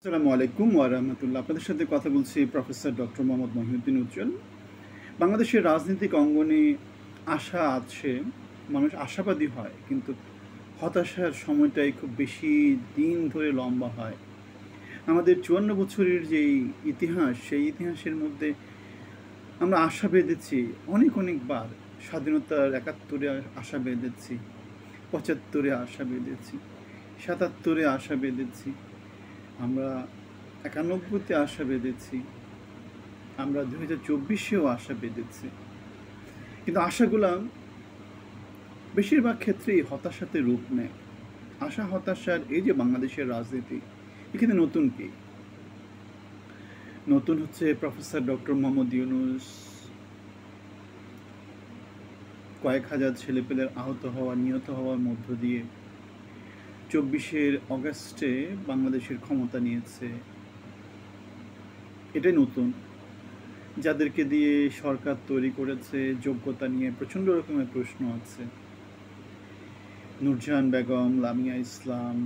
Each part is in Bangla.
আসসালামু আলাইকুম ওয়া রাহমাতুল্লাহ। আপনাদের সাথে কথা বলছি প্রফেসর ডক্টর মোহাম্মদ মহিউদ্দিন উজ্জ্বল। বাংলাদেশের রাজনৈতিক অঙ্গনে আশা আছে, মানুষ আশাবাদী হয়, কিন্তু হতাশার সময়টাই খুব বেশি দিন ধরে লম্বা হয়। আমাদের ৫৪ বছরের যেই ইতিহাস, সেই ইতিহাসের মধ্যে আমরা আশা বেঁধেছি অনেকবার। স্বাধীনতার ৭১-এ আশা বেঁধেছি, ৭৫-এ আশা বেঁধেছি, ৭৭-এ আশা বেঁধেছি, আমরা ৯১-তে আশা বেঁধেছি, আমরা ২০২৪-এও আশা বেঁধেছি। কিন্তু আশাগুলা বেশিরভাগ ক্ষেত্রেই হতাশাতে রূপ নেয়। আশা হতাশার এই যে বাংলাদেশের রাজনীতি, এখানে নতুন কি? নতুন হচ্ছে প্রফেসর ডক্টর মোহাম্মদ ইউনূস কয়েক হাজার ছেলেপেলের আহত হওয়া, নিহত হওয়ার মধ্য দিয়ে ২৪শে অগাস্টে বাংলাদেশের ক্ষমতা নিয়েছে। এটাই নতুন। যাদেরকে দিয়ে সরকার তৈরি করেছে, যোগ্যতা নিয়ে প্রচণ্ড রকমের প্রশ্ন আছে। নূরজাহান বেগম, লামিয়া ইসলাম,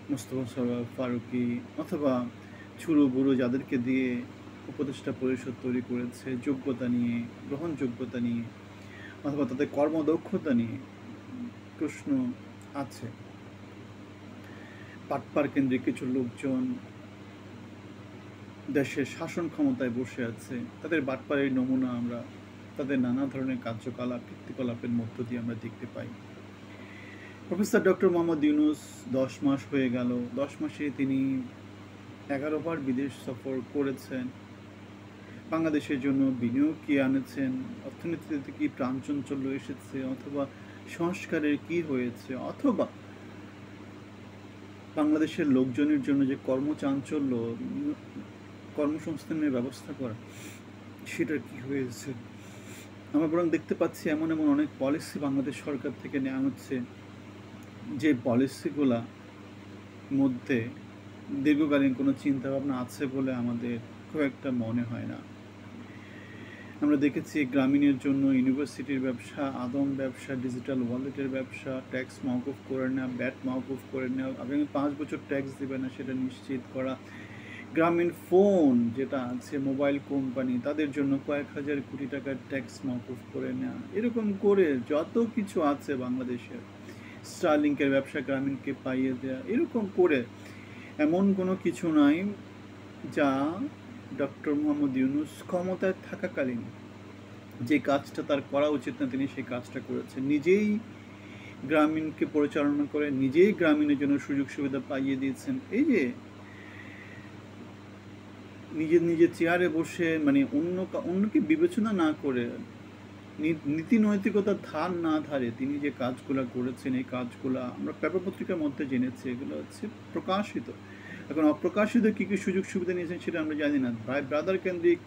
মোস্তফা সরোয়ার ফারুকী, অথবা ছুরু বুড়ো যাদেরকে দিয়ে উপদেষ্টা পরিষদ তৈরি করেছে যোগ্যতা নিয়ে, গ্রহণযোগ্যতা নিয়ে, অথবা তাদের কর্মদক্ষতা নিয়ে প্রশ্ন আছে। পাটপার কেন্দ্রিক কিছু লোকজন দেশের শাসন ক্ষমতায় বসে আছে, তাদের বাটপারের নমুনা আমরা তাদের নানা ধরনের কার্যকলাপ, কীর্তিকলাপের মধ্য দিয়ে আমরা দেখতে পাই। প্রফেসর ডক্টর মোহাম্মদ ইউনূস ১০ মাস হয়ে গেল। ১০ মাসে তিনি ১১ বার বিদেশ সফর করেছেন। বাংলাদেশের জন্য বিনিয়োগ কি আনেছেন, অর্থনীতিতে কি প্রাণচাঞ্চল্য এসেছে, অথবা সংস্কারের কি হয়েছে, অথবা বাংলাদেশের লোকজনের জন্য যে কর্মচাঞ্চল্য, কর্মসংস্থানের ব্যবস্থা করা, সেটার কি হয়েছে। আমরা বরং দেখতে পাচ্ছি এমন অনেক পলিসি বাংলাদেশ সরকার থেকে নেওয়া হচ্ছে, যে পলিসিগুলা মধ্যে দীর্ঘকালীন কোনো চিন্তাভাবনা আছে বলে আমাদের খুব একটা মনে হয় না। আমরা দেখেছি গ্রামীণের জন্য ইউনিভার্সিটির ব্যবসা, আদম ব্যবসা, ডিজিটাল ওয়ালেটের ব্যবসা, ট্যাক্স মওকুফ করে নেওয়া, ব্যাট মওকুফ করে নেওয়া, আগামী ৫ বছর ট্যাক্স দেবে না সেটা নিশ্চিত করা, গ্রামীণ ফোন যেটা আছে, মোবাইল কোম্পানি, তাদের জন্য কয়েক হাজার কোটি টাকার ট্যাক্স মওকুফ করে নেওয়া, এরকম করে যত কিছু আছে বাংলাদেশের, স্টারলিংকের ব্যবসা গ্রামীণকে পাইয়ে দেওয়া, এরকম করে এমন কোনো কিছু নাই যা ডক্টর মোহাম্মদ ইউনূস ক্ষমতায় থাকাকালীন যে কাজটা তার করা উচিত না তিনি সেই কাজটা করেছেন। নিজেই গ্রামীণকে পরিচালনা করে, নিজেই গ্রামীণের জন্য সুযোগ সুবিধা পাইয়ে দিয়েছেন। এই যে নিজের চেয়ারে বসে, মানে অন্যকে বিবেচনা না করে, নীতি নৈতিকতার ধার না ধারে তিনি যে কাজগুলো করেছেন, এই কাজগুলো আমরা পেপার পত্রিকার মধ্যে জেনেছি, এগুলো হচ্ছে প্রকাশিত। এখন অপ্রকাশিত কী কী সুযোগ সুবিধা নিয়েছেন সেটা আমরা জানি না। ভাই ব্রাদার কেন্দ্রিক,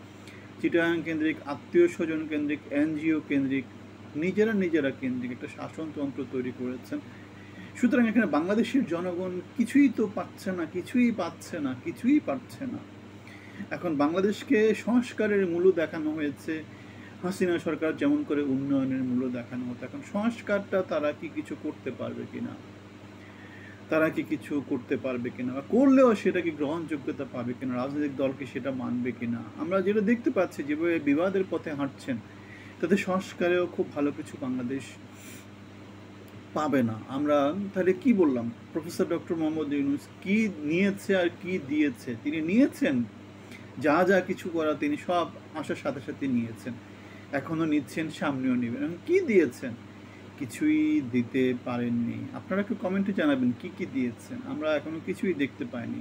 চিটাগাং কেন্দ্রিক, আত্মীয় স্বজন কেন্দ্রিক, এনজিও কেন্দ্রিক, নিজেরা কেন্দ্রিক একটা শাসনতন্ত্র তৈরি করেছেন। সুতরাং এখানে বাংলাদেশের জনগণ কিছুই তো পাচ্ছে না, কিছুই পাচ্ছে না। এখন বাংলাদেশকে সংস্কারের মূল্য দেখানো হয়েছে, হাসিনা সরকার যেমন করে উন্নয়নের মূল্য দেখানো হতো। এখন সংস্কারটা তারা কি কিছু করতে পারবে কিনা, বা করলেও সেটা কি গ্রহণযোগ্যতা পাবে কিনা, রাজনৈতিক দলকে সেটা মানবে কিনা। আমরা যেটা দেখতে পাচ্ছি, যেভাবে বিবাদের পথে হাঁটছেন, তাতে সংস্কারেও খুব ভালো কিছু বাংলাদেশ পাবে না। আমরা তাহলে কি বললাম, প্রফেসর ডক্টর মোহাম্মদ ইউনূস কি নিয়েছে আর কি দিয়েছে? তিনি নিয়েছেন যা কিছু করা, তিনি সব আসার সাথে সাথে নিয়েছেন, এখনও নিচ্ছেন, সামনেও নেবেন। এখন কি দিয়েছেন? কিছুই দিতে পারেননি। আপনারা একটু কমেন্টে জানাবেন কি দিয়েছেন। আমরা এখনও কিছুই দেখতে পাইনি।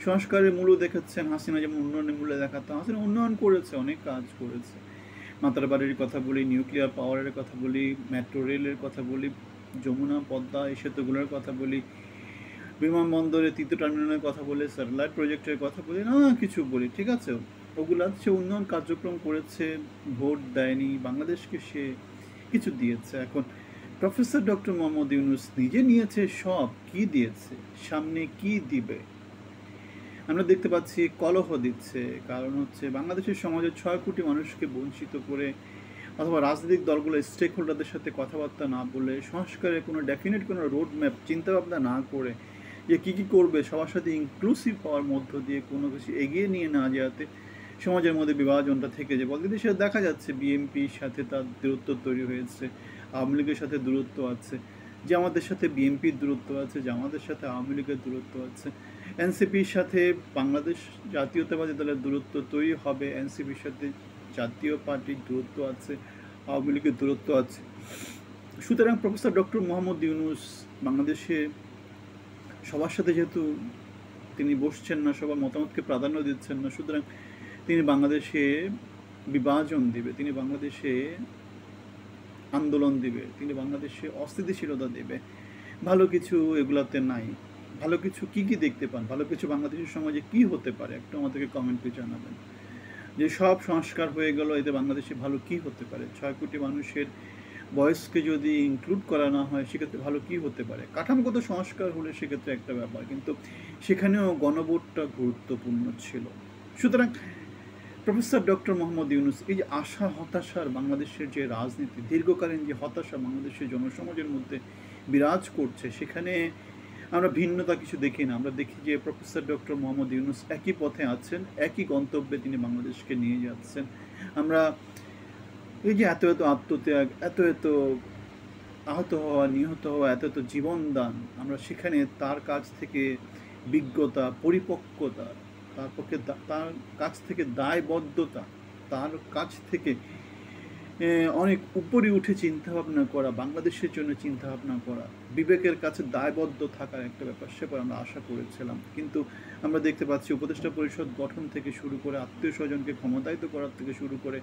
সংস্কারের মূল্য দেখাচ্ছেন, হাসিনা যেমন উন্নয়নের মূল্য দেখাতো, হাসিনা উন্নয়ন করেছে, অনেক কাজ করেছে। মাতারবাড়ির কথা বলি, নিউক্লিয়ার পাওয়ারের কথা বলি, মেট্রো রেলের কথা বলি, যমুনা পদ্মা এই সেতুগুলোর কথা বলি, বিমানবন্দরে তৃতীয় টার্মিনালের কথা বলে, স্যাটেলাইট প্রজেক্টের কথা বলি, না কিছু বলি, ঠিক আছে, ওগুলা সে উন্নয়ন কার্যক্রম করেছে, ভোট দেয়নি, বাংলাদেশকে সে কিছু দিয়েছে। এখন প্রফেসর ডক্টর মোহাম্মদ ইউনূস নিজে নিয়েছে সব, কি দিয়েছে, সামনে কি দিবে? আমরা দেখতে পাচ্ছি কলহ দিচ্ছে। কারণ হচ্ছে বাংলাদেশের সমাজের ৬ কোটি মানুষকে বঞ্চিত করে, অথবা রাজনৈতিক দলগুলো স্টেক হোল্ডারদের সাথে কথাবার্তা না বলে, সংস্কারের কোনো ডেফিনেট কোনো রোড ম্যাপ চিন্তাভাবনা না করে যে কী কী করবে, সবার সাথে ইনক্লুসিভ হওয়ার মধ্য দিয়ে কোনো কিছু এগিয়ে নিয়ে না যাতে সমাজের মধ্যে বিভাজনটা থেকে যায়। বলতে সেটা দেখা যাচ্ছে বিএনপির সাথে তার দূরত্ব তৈরি হয়েছে, আওয়ামী লীগের সাথে দূরত্ব আছে, জামাতের সাথে বিএনপির দূরত্ব আছে, জামাতের সাথে আওয়ামী লীগের দূরত্ব আছে, এনসিপির সাথে বাংলাদেশ জাতীয়তাবাদী দলের দূরত্ব তৈরি হবে, এনসিপির সাথে জাতীয় পার্টির দূরত্ব আছে, আওয়ামী লীগের দূরত্ব আছে। সুতরাং প্রফেসর ডক্টর মোহাম্মদ ইউনূস বাংলাদেশে সবার সাথে যেহেতু তিনি বসছেন না, সবার মতামতকে প্রাধান্য দিচ্ছেন না, সুতরাং তিনি বাংলাদেশে বিভাজন দিবে, তিনি বাংলাদেশে আন্দোলন দিবে, তিনি বাংলাদেশে অস্থিতিশীলতা দেবে। ভালো কিছু এগুলাতে নাই। ভালো কিছু কি কি দেখতে পান, ভালো কিছু বাংলাদেশের সমাজে কি হতে পারে একটু আমাদেরকে কমেন্টে জানাবেন। যে সব সংস্কার হয়ে গেল, এতে বাংলাদেশে ভালো কি হতে পারে? 6 কোটি মানুষের বয়সকে যদি ইনক্লুড করা না হয় সেক্ষেত্রে ভালো কি হতে পারে? কাঠামোগত সংস্কার হলে সেক্ষেত্রে একটা ব্যাপার, কিন্তু সেখানেও গণভোটটা গুরুত্বপূর্ণ ছিল। সুতরাং প্রফেসর ডক্টর মোহাম্মদ ইউনূস এই যে আশা হতাশার বাংলাদেশের যে রাজনীতি, দীর্ঘকালীন যে হতাশা বাংলাদেশের জনসমাজের মধ্যে বিরাজ করছে, সেখানে আমরা ভিন্নতা কিছু দেখি না। আমরা দেখি যে প্রফেসর ডক্টর মোহাম্মদ ইউনূস একই পথে আছেন, একই গন্তব্যে তিনি বাংলাদেশকে নিয়ে যাচ্ছেন। আমরা এই যে এত এত আত্মত্যাগ, এত এত আহত হওয়া, নিহত হওয়া, এত এত জীবনদান, আমরা সেখানে তার কাছ থেকে বিজ্ঞতা, পরিপক্কতা, তার পক্ষে তার কাছ থেকে দায়বদ্ধতা, তার কাছ থেকে অনেক উপরে উঠে চিন্তাভাবনা করা, বাংলাদেশের জন্য চিন্তাভাবনা করা, বিবেকের কাছে দায়বদ্ধ থাকার একটা ব্যাপার সেবার আমরা আশা করেছিলাম। কিন্তু আমরা দেখতে পাচ্ছি উপদেষ্টা পরিষদ গঠন থেকে শুরু করে, আত্মীয় স্বজনকে ক্ষমতায়িত করার থেকে শুরু করে,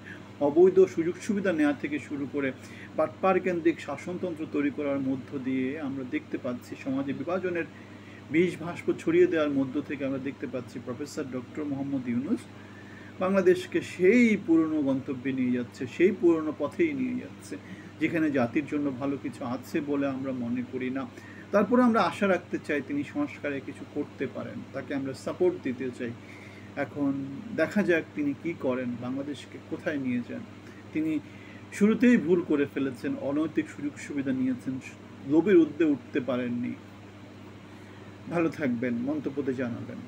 অবৈধ সুযোগ সুবিধা নেওয়া থেকে শুরু করে, বাটপার কেন্দ্রিক শাসনতন্ত্র তৈরি করার মধ্য দিয়ে আমরা দেখতে পাচ্ছি সমাজে বিভাজনের বিষ ভাস্প ছড়িয়ে দেওয়ার মধ্য থেকে আমরা দেখতে পাচ্ছি প্রফেসর ডক্টর মোহাম্মদ ইউনূস বাংলাদেশকে সেই পুরনো গন্তব্যে নিয়ে যাচ্ছে, সেই পুরনো পথেই নিয়ে যাচ্ছে, যেখানে জাতির জন্য ভালো কিছু আছে বলে আমরা মনে করি না। তারপরে আমরা আশা রাখতে চাই তিনি সংস্কারে কিছু করতে পারেন, তাকে আমরা সাপোর্ট দিতে চাই। এখন দেখা যাক তিনি কি করেন, বাংলাদেশকে কোথায় নিয়ে যান। তিনি শুরুতেই ভুল করে ফেলেছেন, অনৈতিক সুযোগ সুবিধা নিয়েছেন, লোভের ঊর্ধ্বে উঠতে পারেননি। ভালো থাকবেন, মন্তব্যতে জানাবেন।